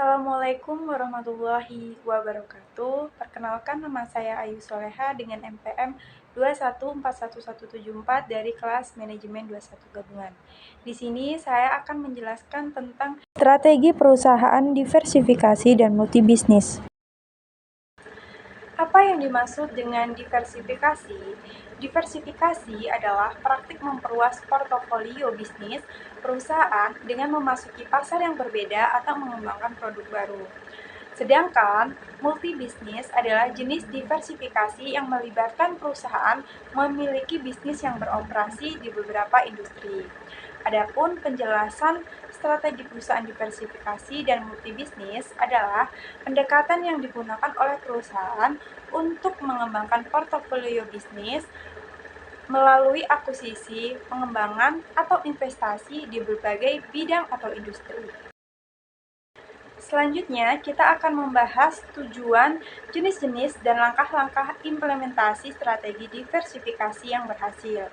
Assalamualaikum warahmatullahi wabarakatuh. Perkenalkan, nama saya Ayu Soleha dengan NPM 2141174 dari kelas Manajemen 21 Gabungan. Di sini saya akan menjelaskan tentang strategi perusahaan diversifikasi dan multibisnis. Apa yang dimaksud dengan diversifikasi? Diversifikasi adalah praktik memperluas portofolio bisnis perusahaan dengan memasuki pasar yang berbeda atau mengembangkan produk baru. Sedangkan multibisnis adalah jenis diversifikasi yang melibatkan perusahaan memiliki bisnis yang beroperasi di beberapa industri. Adapun penjelasan strategi perusahaan diversifikasi dan multibisnis adalah pendekatan yang digunakan oleh perusahaan untuk mengembangkan portofolio bisnis melalui akuisisi, pengembangan, atau investasi di berbagai bidang atau industri. Selanjutnya, kita akan membahas tujuan, jenis-jenis, dan langkah-langkah implementasi strategi diversifikasi yang berhasil.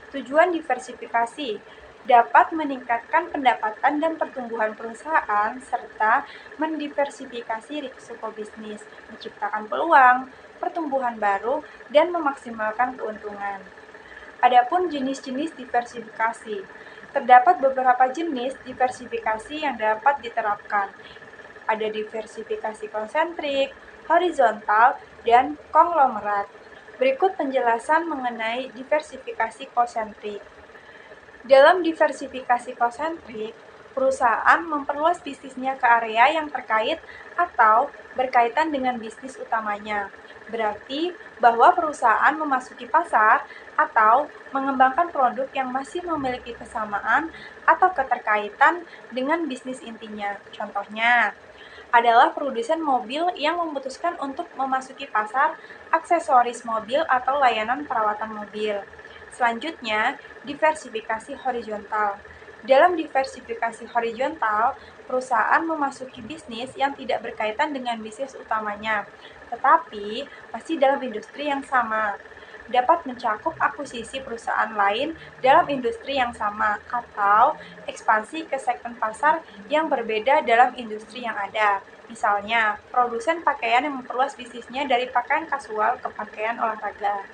Tujuan diversifikasi dapat meningkatkan pendapatan dan pertumbuhan perusahaan serta mendiversifikasi risiko bisnis, menciptakan peluang, pertumbuhan baru, dan memaksimalkan keuntungan. Adapun jenis-jenis diversifikasi, terdapat beberapa jenis diversifikasi yang dapat diterapkan. Ada diversifikasi konsentrik, horizontal, dan konglomerat. Berikut penjelasan mengenai diversifikasi konsentrik. Dalam diversifikasi konsentrik, perusahaan memperluas bisnisnya ke area yang terkait atau berkaitan dengan bisnis utamanya. Berarti bahwa perusahaan memasuki pasar atau mengembangkan produk yang masih memiliki kesamaan atau keterkaitan dengan bisnis intinya. Contohnya adalah produsen mobil yang memutuskan untuk memasuki pasar aksesoris mobil atau layanan perawatan mobil. Selanjutnya, diversifikasi horizontal. Dalam diversifikasi horizontal, perusahaan memasuki bisnis yang tidak berkaitan dengan bisnis utamanya, tetapi masih dalam industri yang sama. Dapat mencakup akuisisi perusahaan lain dalam industri yang sama atau ekspansi ke segmen pasar yang berbeda dalam industri yang ada. Misalnya, produsen pakaian yang memperluas bisnisnya dari pakaian kasual ke pakaian olahraga.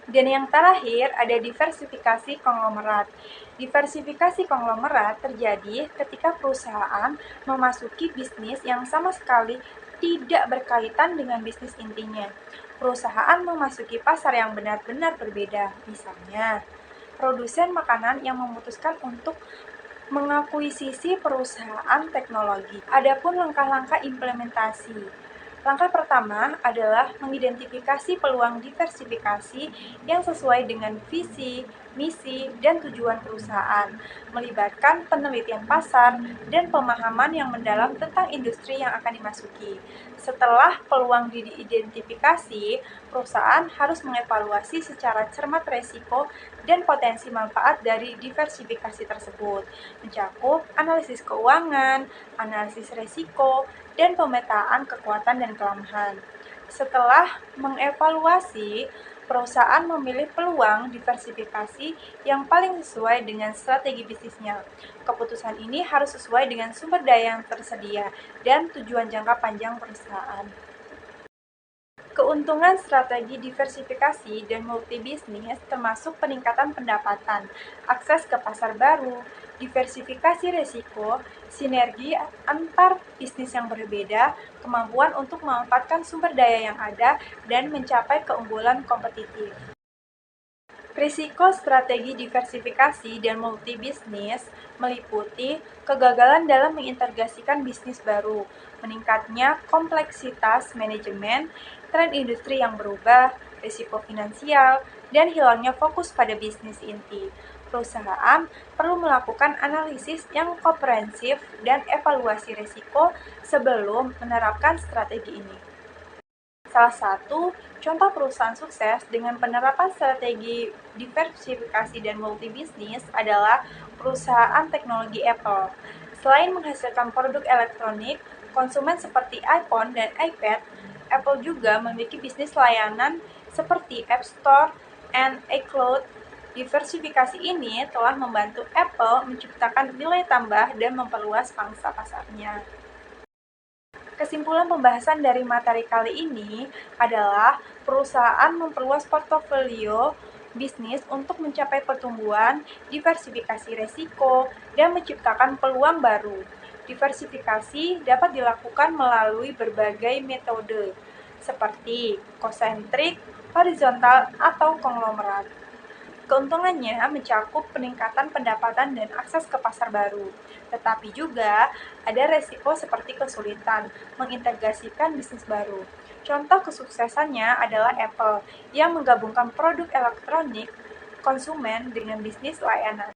Dan yang terakhir, ada diversifikasi konglomerat. Diversifikasi konglomerat terjadi ketika perusahaan memasuki bisnis yang sama sekali tidak berkaitan dengan bisnis intinya. Perusahaan memasuki pasar yang benar-benar berbeda. Misalnya, produsen makanan yang memutuskan untuk mengakuisisi perusahaan teknologi. Adapun langkah-langkah implementasi. Langkah pertama adalah mengidentifikasi peluang diversifikasi yang sesuai dengan visi, misi, dan tujuan perusahaan, melibatkan penelitian pasar dan pemahaman yang mendalam tentang industri yang akan dimasuki. Setelah peluang diidentifikasi, perusahaan harus mengevaluasi secara cermat risiko dan potensi manfaat dari diversifikasi tersebut, mencakup analisis keuangan, analisis risiko, dan pemetaan kekuatan dan kelemahan. Setelah mengevaluasi, perusahaan memilih peluang diversifikasi yang paling sesuai dengan strategi bisnisnya. Keputusan ini harus sesuai dengan sumber daya yang tersedia dan tujuan jangka panjang perusahaan. Keuntungan strategi diversifikasi dan multibisnis termasuk peningkatan pendapatan, akses ke pasar baru, diversifikasi risiko, sinergi antar bisnis yang berbeda, kemampuan untuk memanfaatkan sumber daya yang ada, dan mencapai keunggulan kompetitif. Risiko strategi diversifikasi dan multibisnis meliputi kegagalan dalam mengintegrasikan bisnis baru, meningkatnya kompleksitas manajemen, tren industri yang berubah, risiko finansial, dan hilangnya fokus pada bisnis inti. Perusahaan perlu melakukan analisis yang komprehensif dan evaluasi risiko sebelum menerapkan strategi ini. Salah satu contoh perusahaan sukses dengan penerapan strategi diversifikasi dan multibisnis adalah perusahaan teknologi Apple. Selain menghasilkan produk elektronik konsumen seperti iPhone dan iPad, Apple juga memiliki bisnis layanan seperti App Store and iCloud. Diversifikasi ini telah membantu Apple menciptakan nilai tambah dan memperluas pangsa pasarnya. Kesimpulan pembahasan dari materi kali ini adalah perusahaan memperluas portofolio bisnis untuk mencapai pertumbuhan, diversifikasi resiko, dan menciptakan peluang baru. Diversifikasi dapat dilakukan melalui berbagai metode, seperti konsentrik, horizontal, atau konglomerat. Keuntungannya mencakup peningkatan pendapatan dan akses ke pasar baru, tetapi juga ada resiko seperti kesulitan mengintegrasikan bisnis baru. Contoh kesuksesannya adalah Apple yang menggabungkan produk elektronik konsumen dengan bisnis layanan.